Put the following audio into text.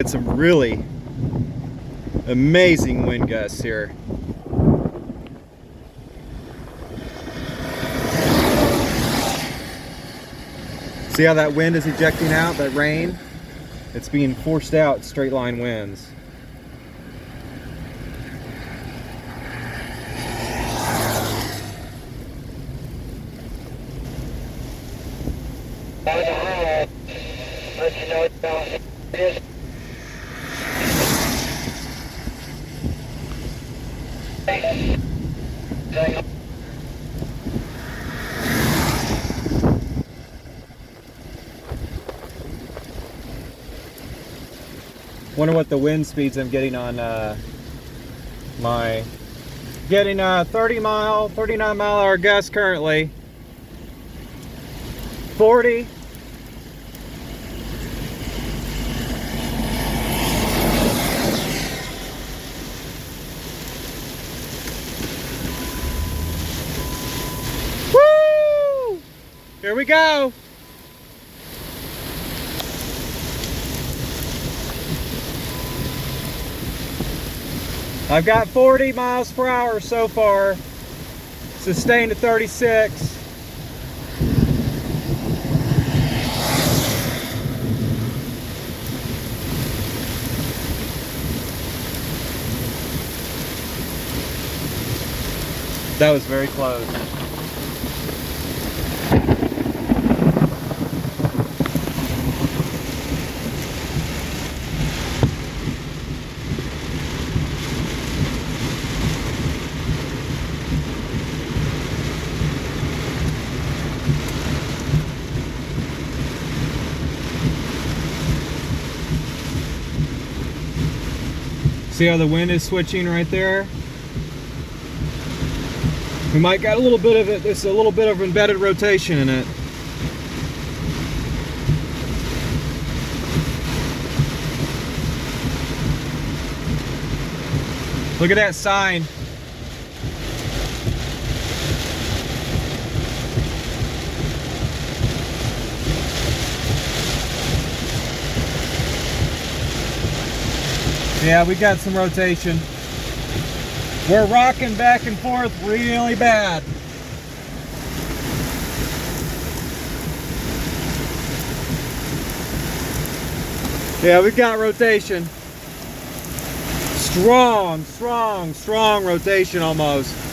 Get some really amazing wind gusts here. See how that wind is ejecting out, that rain? It's being forced out straight line winds. Wonder what the wind speeds I'm getting on my 39 mile hour gust currently. 40. Woo! Here we go. I've got 40 miles per hour so far, sustained at 36. That was very close. See how the wind is switching right there? We might got a little bit of it. There's a little bit of embedded rotation in it. Look at that sign. Yeah, we got some rotation. We're rocking back and forth really bad. Yeah, we've got rotation. Strong rotation almost.